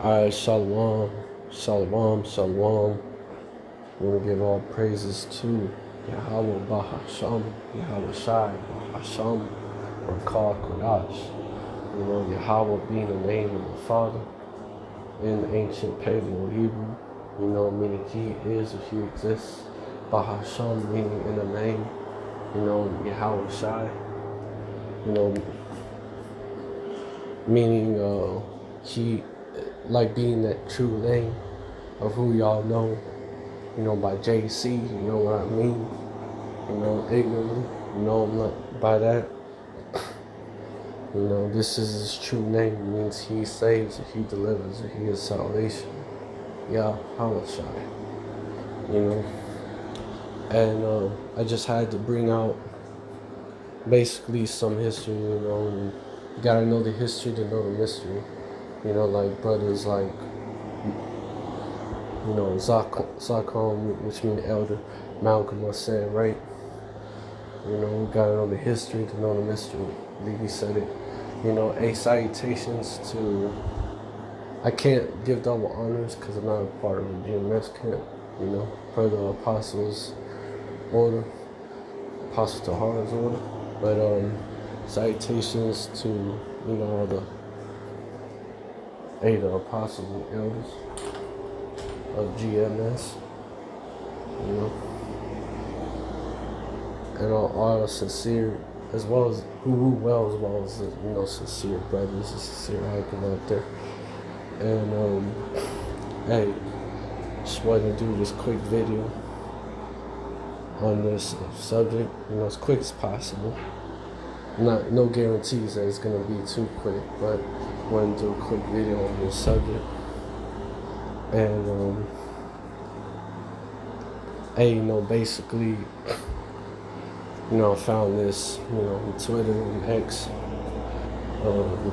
Alright, shalom, shalom, shalom. We want to give all praises to Yahweh Bahasham, Yahweh Shai Bahasham, or Kal Kodash. You know, Yahweh being the name of the Father in ancient Paleo Hebrew. You know, meaning He is or He exists. Bahasham meaning in the name. You know, Yahweh Shai. You know, meaning He, like being that true name of who y'all know. You know, by JC, you know what I mean? You know, ignorantly, you know, I'm not by that. You know, this is his true name. It means he saves, or he delivers, or he is salvation. Yeah, Hamashai. You know, and I just had to bring out basically some history, you know, and you gotta know the history to know the mystery. You know, like brothers like, you know, Zakon, which means elder, Malcolm was saying, right? You know, we gotta know the history to know the mystery. I believe he said it. You know, salutations to, I can't give double honors because I'm not a part of the GMS camp, you know, per the apostles' order, Apostle Tahara's order. But salutations to, you know, all the the apostles and elders of GMS, you know, and all sincere, as well as as well as the, you know, sincere brothers and sincere hiking out there. And hey, just wanted to do this quick video on this subject, you know, as quick as possible. No guarantees that it's gonna be too quick, but wanted to do a quick video on this subject. And hey, you know, basically, you know, I found this, you know, on Twitter and X,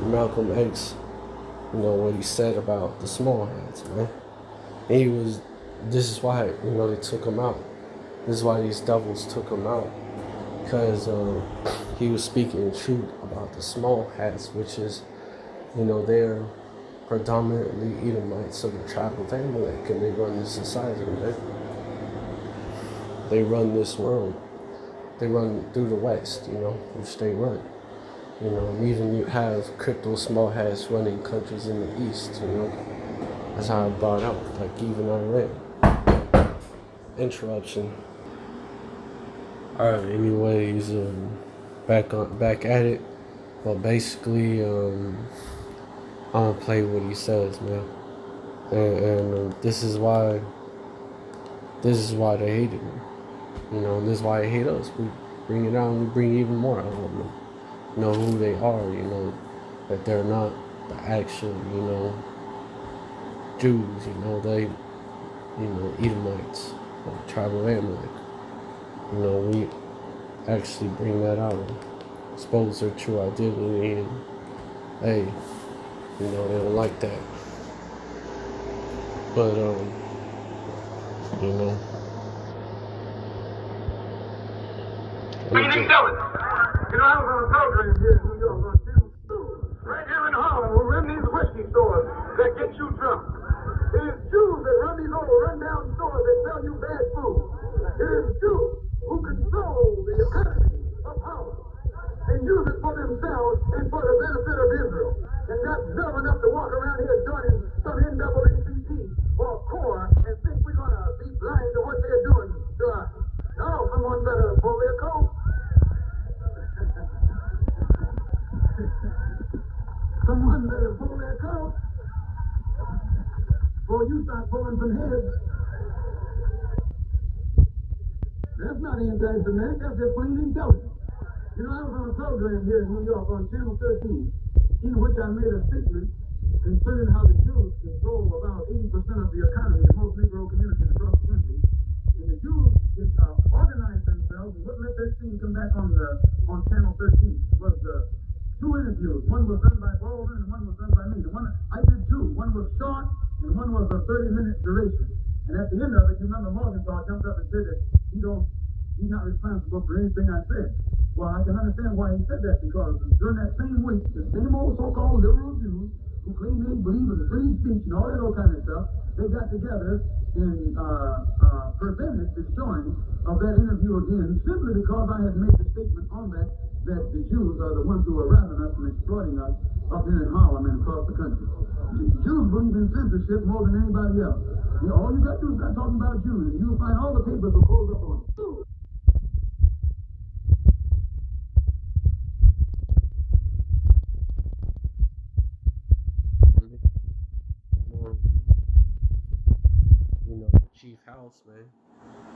Malcolm X, you know, what he said about the small hats, man. And this is why, you know, they took him out. This is why these devils took him out. Because he was speaking truth about the small hats, which is, you know, they're predominantly Edomites of the tribe of Amalek, and they run this society, right? They run this world. They run through the West, you know, which they run. You know, and even you have crypto small hats running countries in the East, you know. That's how I brought up, like even Iran. Interruption. Alright, anyways, back at it. But basically, I don't play what he says, man. And this is why they hated me. You know, and this is why they hate us. We bring it out and we bring even more out of them. Know who they are, you know, that they're not the actual, you know, Jews, you know, they, you know, Edomites, the tribe of Amalek. You know, we actually bring that out and expose their true identity, and hey, you know, they don't like that. But you know, Freedom Village. You know, I was on a program here in New York on Channel 2, right here in Harlem. We run these whiskey stores that get you drunk. It is Jews that run these old rundown stores that sell you bad food. It is Jews who control the economy of power and use it for themselves and for the benefit of Israel. And got dumb enough to walk around here joining some NAACP or CORE and think we're going to be blind to what they're doing to us. No, someone better pull their coat. Someone better pull their coat before you start pulling some heads. That's not anti-Semitic, that's just plain intelligence. You know, I was on a program here in New York on Channel 13, in which I made a statement concerning how the Jews control about 80% of the economy in most Negro communities across the country. And the Jews organized themselves and wouldn't let that scene come back on Channel 13. It was two interviews. One was done by Baldwin and one was done by me. The one I did two. One was short and one was a 30-minute duration. And at the end of it, you remember Morgenthau jumped up and said that he's not responsible for anything I said. Well, I can understand why he said that, because during that same week, the same old so-called liberal Jews who claim they believe in the free speech and all that old kind of stuff, they got together and prevented the showing of that interview again, simply because I had made the statement on that the Jews are the ones who are robbing us and exploiting us up here in Harlem and across the country. The Jews believe in censorship more than anybody else. You know, all you got to do is start talking about Jews, and you'll find all the papers will close up on it. You know, the chief house, man.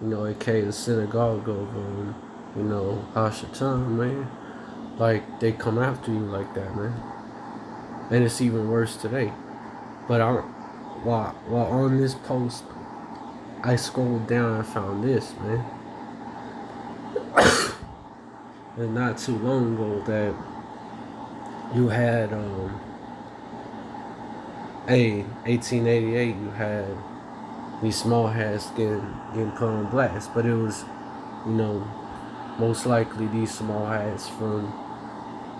You know, aka the synagogue over, you know, Hashatan, man. Like, they come after you like that, man. And it's even worse today. But while on this post, I scrolled down and found this, man. And not too long ago that you had 1888, you had these small hats getting put on blast, but it was, you know, most likely these small hats from,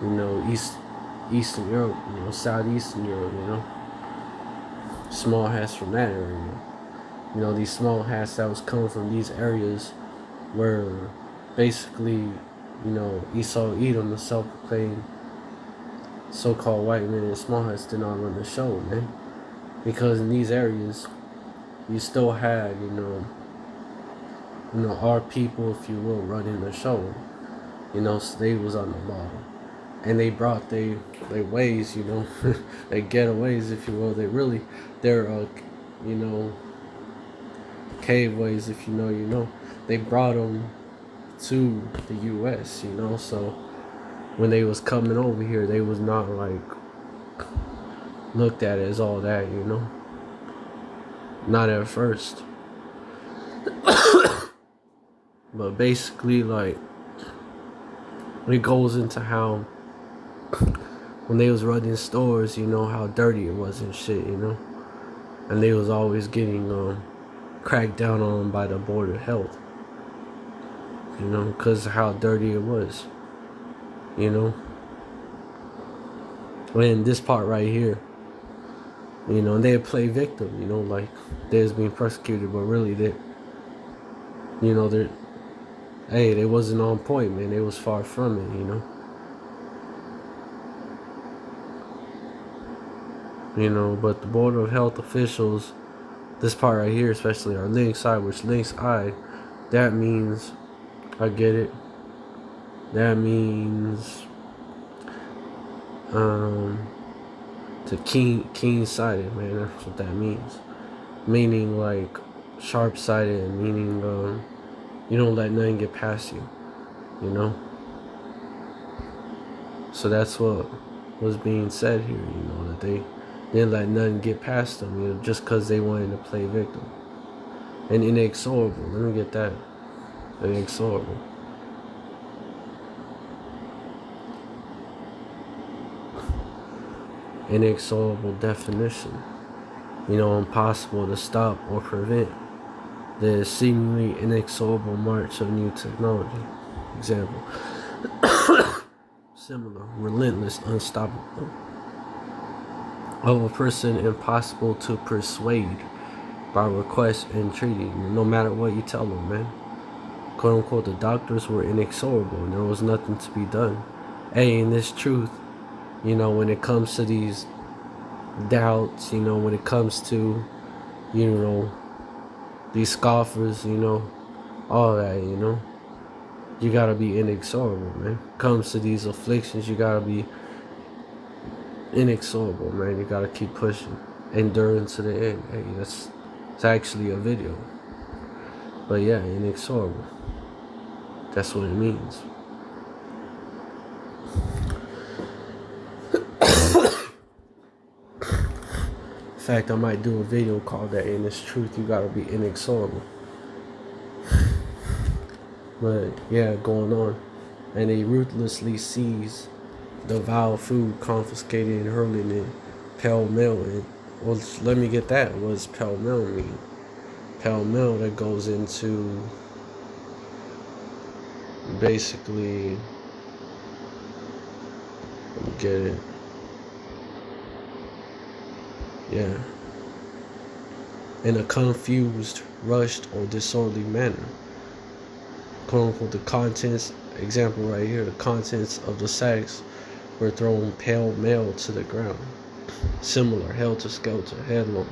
you know, Eastern Europe, you know, Southeastern Europe, you know, small hats from that area. You know, these small hats that was coming from these areas were basically, you know, Esau Edom, the self-proclaimed so-called white men in small hats, did not run the show, man. Because in these areas, you still had, you know, our people, if you will, running the show. You know, slaves on the bottom. And they brought their ways, you know, their getaways, if you will. They're you know, cave ways, if you know, you know. They brought them to the U.S., you know. So when they was coming over here, they was not like looked at as all that, you know. Not at first. But basically, like, it goes into how when they was running stores, you know, how dirty it was and shit, you know. And they was always getting cracked down on by the Board of Health, you know, because of how dirty it was, you know. And this part right here, you know, and they'd play victim, you know, like they was being persecuted, but really they wasn't on point, man. They was far from it, you know. You know, but the Board of Health officials, this part right here especially, are links I, which links I, that means, I get it, that means to keen-sighted, man. That's what that means. Meaning like sharp-sighted, meaning you don't let nothing get past you, you know. So that's what was being said here, you know, that they didn't let nothing get past them, you know, just because they wanted to play victim. And inexorable, let me get that, inexorable. Inexorable definition, you know, impossible to stop or prevent the seemingly inexorable march of new technology. Example. Similar, relentless, unstoppable. Of a person impossible to persuade by request and treaty, no matter what you tell them, man. Quote unquote, the doctors were inexorable and there was nothing to be done. Hey, in this truth, you know, when it comes to these doubts, you know, when it comes to, you know, these scoffers, you know, all that, you know, you gotta be inexorable, man. Comes to these afflictions, you gotta be inexorable, man. You gotta keep pushing, endurance to the end. Hey, it's actually a video, but yeah, inexorable. That's what it means. In fact, I might do a video called that. In this truth, you gotta be inexorable. But yeah, going on, and they ruthlessly seize the vile food, confiscated and hurling it pell-mell. Well, let me get that. What does pell-mell mean? Pell-mell, that goes into basically, let me get it. Yeah. In a confused, rushed, or disorderly manner. Quote unquote, the contents, example right here, the contents of the sacks were thrown pell-mell to the ground. Similar, helter-skelter, headlong.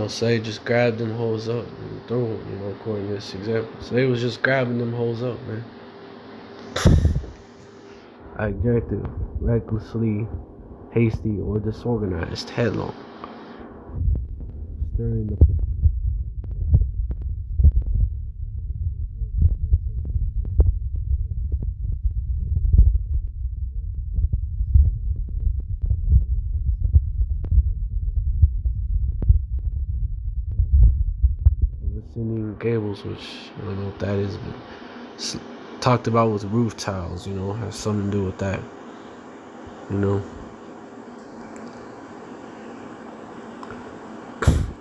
So they just grabbed them hoes up and threw them, according to this example. So they was just grabbing them hoes up, man. Adjective, recklessly, hasty, or disorganized, headlong. Stirring the Ascending gables, which I don't know what that is, but talked about with roof tiles, has something to do with that,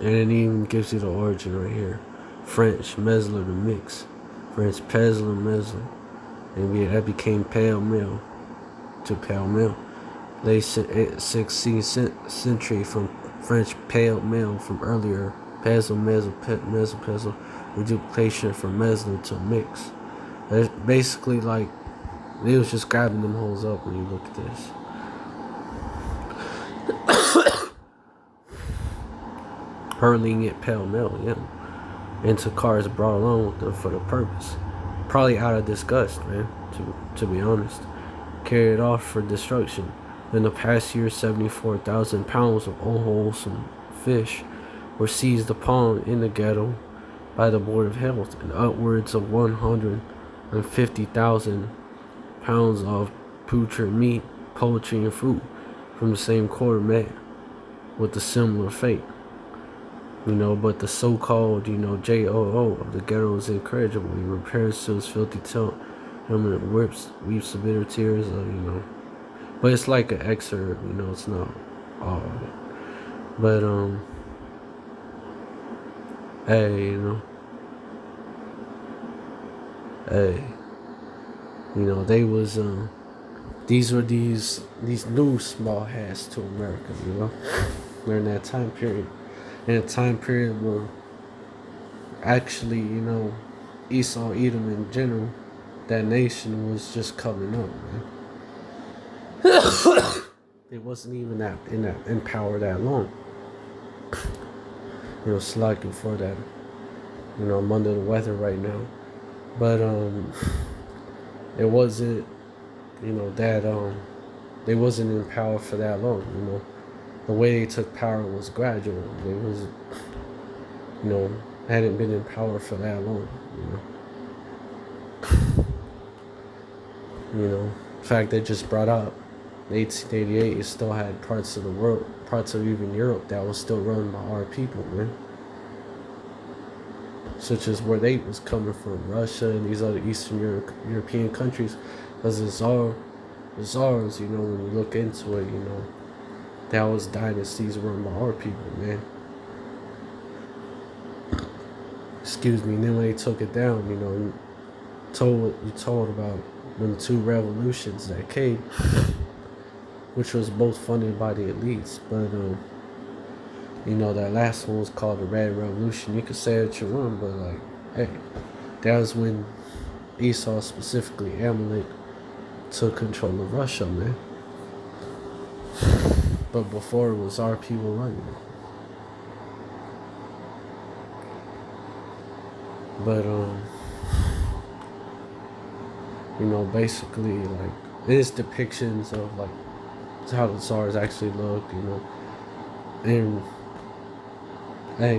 And it even gives you the origin right here. French, mesler, the mix. French, pesler, mesler. And that became pell-mell to pell-mell. Late 16th century from French pell-mell from earlier pestle, mesel, pestle, reduplication from mesler to mix. That's basically like they was just grabbing them holes up when you look at this. Hurling it pell-mell, into cars brought along with them for the purpose. Probably out of disgust, man, to be honest. Carried off for destruction. In the past year, 74,000 pounds of unwholesome fish were seized upon in the ghetto by the Board of Health, and upwards of 150,000 pounds of putrid meat, poultry, and fruit from the same quarter met with a similar fate. But the so-called, JOO of the ghetto is incorrigible. He repairs to his filthy tilt, and weeps the bitter tears of, But it's like an excerpt, it's not all of it. But, hey, they was, these were these new small hats to America, during that time period. In a time period where actually, Esau, Edom in general, that nation was just coming up, man. It wasn't even in power that long. Slacking for that. I'm under the weather right now. But it wasn't, that they wasn't in power for that long, The way they took power was gradual. They was, hadn't been in power for that long, The fact they just brought up 1888, you still had parts of the world, parts of even Europe that was still run by our people, man. Such as where they was coming from, Russia and these other Eastern European countries. Because the Tsars, when you look into it, that was dynasties run by our people, man. Excuse me. And then when they took it down, you told about them two revolutions that came, which was both funded by the elites. But that last one was called the Red Revolution. You could say what you want, but hey, that was when Esau, specifically Amalek, took control of Russia, man. But before, it was our people running it. But basically, it's depictions of how the Tsars actually looked, and hey,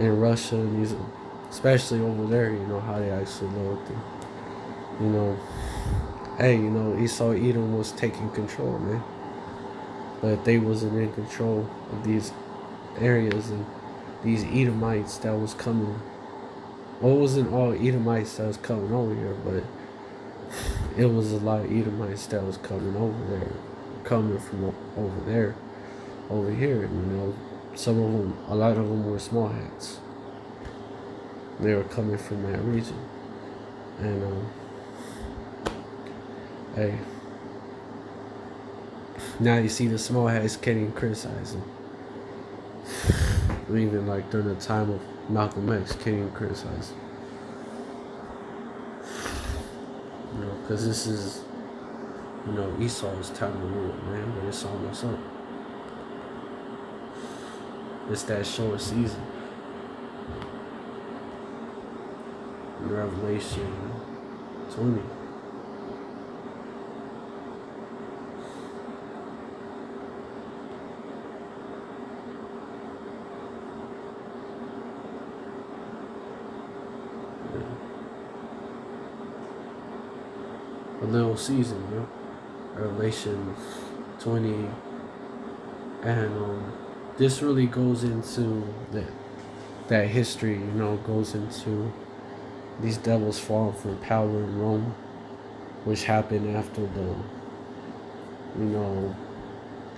in Russia, and especially over there, how they actually looked, and, hey, Esau Edom was taking control, man. But they wasn't in control of these areas and these Edomites that was coming. Well, it wasn't all Edomites that was coming over here, but it was a lot of Edomites that was coming over there, coming from over there, over here. Some of them, a lot of them were small hats. They were coming from that region, and hey, Now you see the small hats can't even criticize him. Or even like during the time of Malcolm X, can't even criticize him. You know, because this is, you know, Esau's time to rule, man, but it's almost up. It's that short season. Revelation 20. A little season, you know. Revelation 20. And this really goes into that history, you know, goes into these devils falling from power in Rome, which happened after the, you know,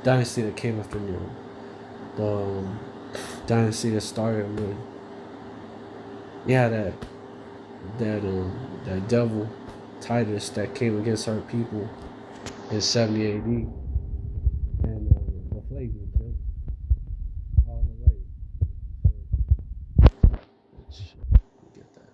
dynasty that came after Nero. The dynasty that started with, yeah, that devil Titus that came against our people in 70 AD, and the Flavians, all the way. Let's get that.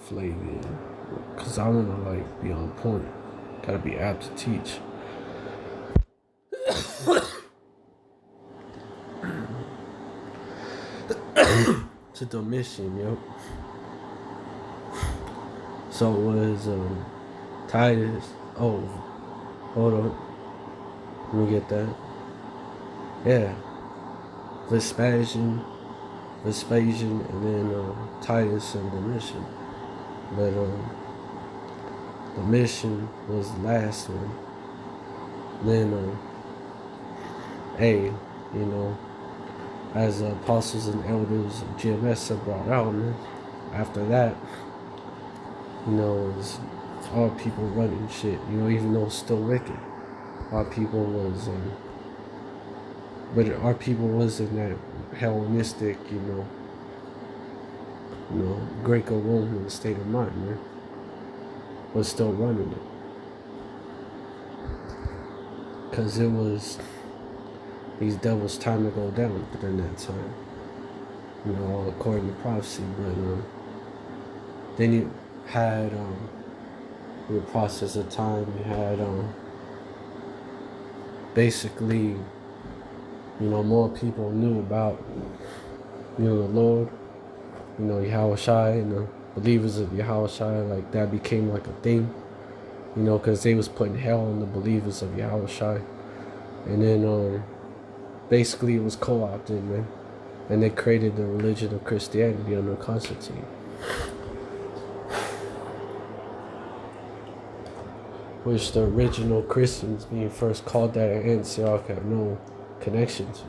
Flavian, because I want to like be on point. Gotta be apt to teach. To Domitian, yo. So it was Titus. Oh, hold on. Let me get that. Yeah, Vespasian, and then Titus and Domitian. But Domitian was the last one. Then you know, as the apostles and elders of GMS have brought out, man. After that, you know, it was all people running shit. You know, even though it's still wicked, our people was, but our people was in that Hellenistic, you know, Greco-Roman state of mind, man. Was still running it, cause it was these devils' time to go down during that time. You know, all according to prophecy. But then you had the process of time. You had basically, you know, more people knew about, you know, the Lord, you know, Yahushai and the believers of Yahushai. Like that became like a thing, you know, because they was putting hell on the believers of Yahushai. And then basically it was co-opted, man. And they created the religion of Christianity under Constantine. Which the original Christians being first called that at Antioch have no connection to.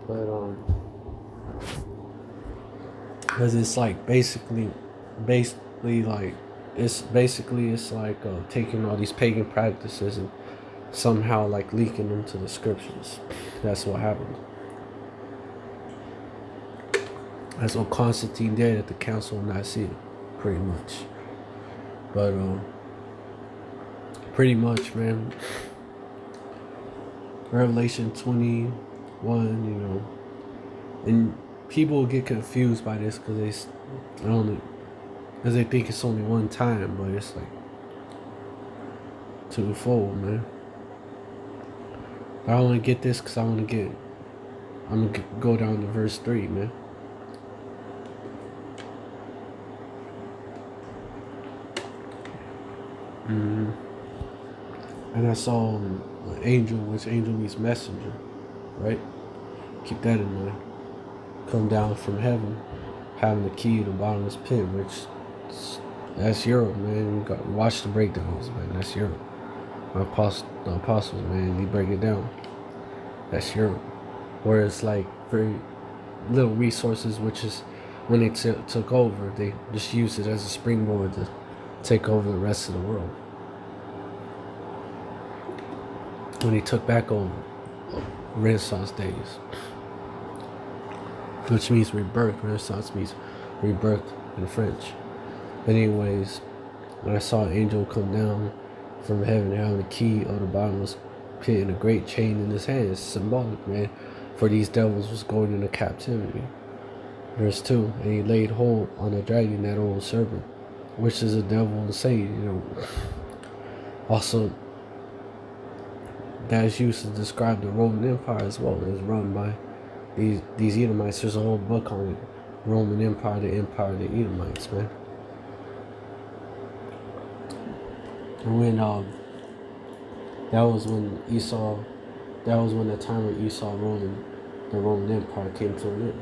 But because it's like basically like it's like taking all these pagan practices and somehow like leaking them to the scriptures. That's what happened. That's what Constantine did at the Council of Nicaea, pretty much. But pretty much, man. Revelation 21, you know, and people get confused by this because they think it's only one time, but it's like twofold, man. But I want to get this because I'm gonna go down to verse 3, man. And I saw an angel, which angel means messenger, right? Keep that in mind. Come down from heaven, having the key to the bottomless pit, which that's Europe, man. You got to watch the breakdowns, man. That's Europe. The apostles, man, they break it down. That's Europe. Where it's like very little resources, which is when they took over, they just used it as a springboard to take over the rest of the world. When he took back over Renaissance days. which means rebirth. Renaissance means rebirth in French. But anyways, when I saw an angel come down from heaven having the key of the bottomless pit and a great chain in his hand, it's symbolic, man, for these devils was going into captivity. Verse 2, and he laid hold on the dragon, that old serpent, which is the devil and Satan, Also, that is used to describe the Roman Empire as well. It's run by these Edomites. There's a whole book on it. Roman Empire, the Empire of the Edomites, man. And when that was when the time when Esau ruling the Roman Empire came to an end,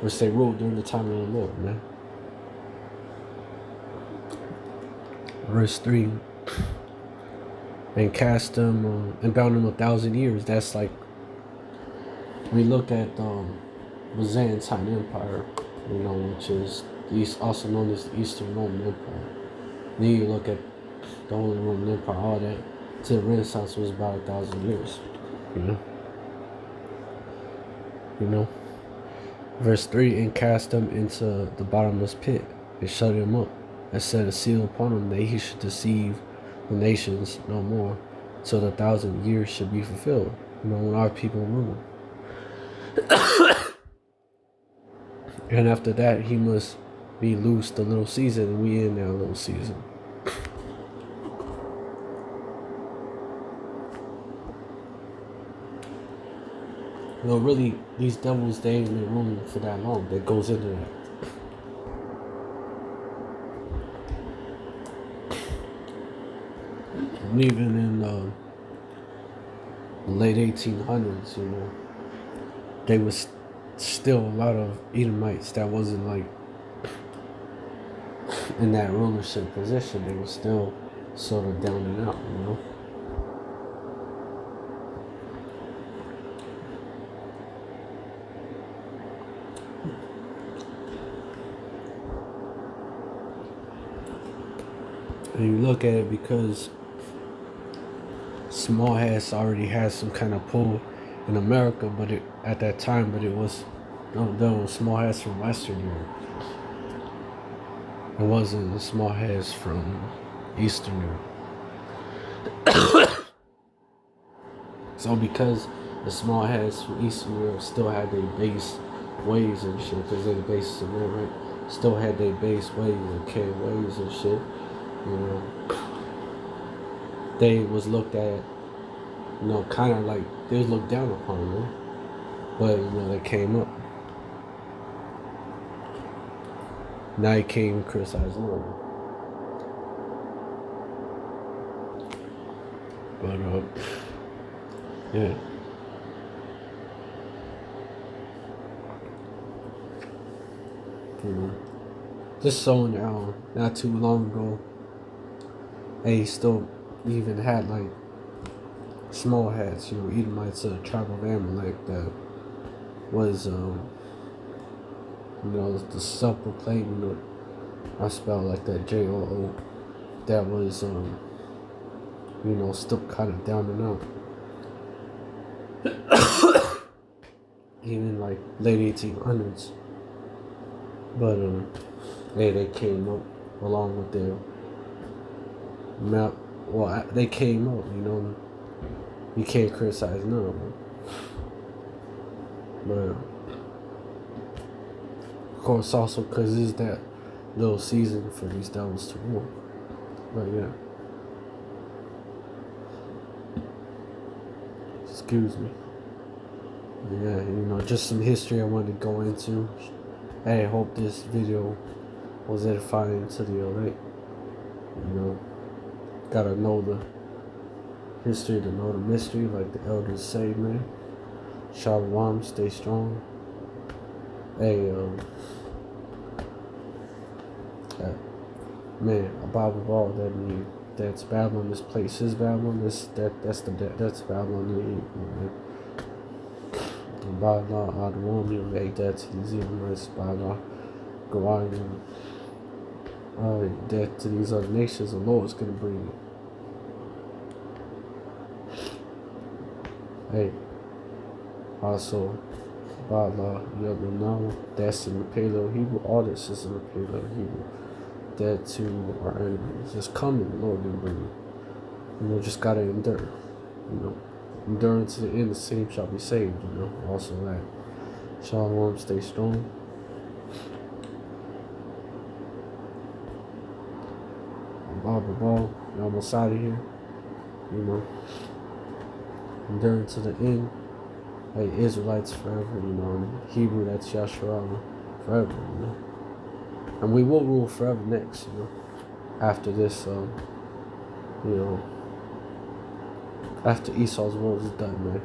which they ruled during the time of the Lord, man. Verse 3, and cast them and bound them 1,000 years. That's like, we look at the Byzantine Empire, which is also known as the Eastern Roman Empire. Then you look at the Holy Roman Empire, all that, to the Renaissance was about 1,000 years. Verse 3, and cast them into the bottomless pit, and shut him up, and set a seal upon him, that he should deceive the nations no more, till the 1,000 years should be fulfilled, when our people rule. And after that, he must be loosed a little season, and we in that little season. Really, these devils, they ain't been ruling for that long. That goes into that. And even in the late 1800s, they was still a lot of Edomites that wasn't like in that rulership position. They were still sort of down and out, And you look at it, because small hats already had some kind of pull in America, but at that time, it was small hats from Western Europe. It wasn't the small hats from Eastern Europe. So because the small hats from Eastern Europe still had their base ways and shit, because they're the basis of them, right? Still had their base ways and came ways and shit. They was looked at, kind of like they was looked down upon, man. But they came up. Now he came and criticized them. But yeah. Just so not too long ago, they still even had like small hats, Edomites, a tribe of Amalek that was, the self-proclaimed, I spell like that, J-O-O, that was, still kind of down and out. Even like late 1800s. But, they came up along with their map. Well, they came up, you can't criticize none of them. But, of course, also because it's that little season for these devils to rule. But, yeah. Excuse me. Yeah, just some history I wanted to go into. Hey, I hope this video was edifying to the elect. Gotta know the history to know the mystery, like the elders say, man. Shalom, stay strong. Hey, man, above all, that means that's Babylon. This place is Babylon. That's Babylon. Man. By law, Adonam, you make that to these Edomites. By law, go out and that to these other nations. The Lord's gonna bring it. Hey, also, Allah, Yadunam, that's in the Paleo Hebrew, all this is in the Paleo Hebrew. Dead to our enemies. It's coming, Lord, and bring it. Just gotta endure. Endure to the end, the same shall be saved, also that. Shalom, stay strong. Ball, you're almost out of here. Endure to the end. Hey, Israelites forever, in Hebrew that's Yasharala forever, And we will rule forever next, after this, after Esau's world is done, man.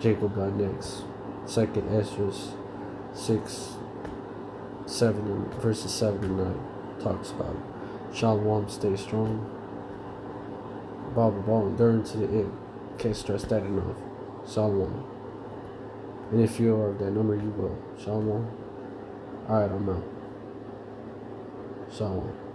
Jacob got next. Second Ezra 6, 7, verses 7 and 9 talks about it. Shalom, stay strong. Enduring to the end. Can't stress that enough. Shalom. And if you are of that number, you will. Shalom. Alright, I'm out. Shalom.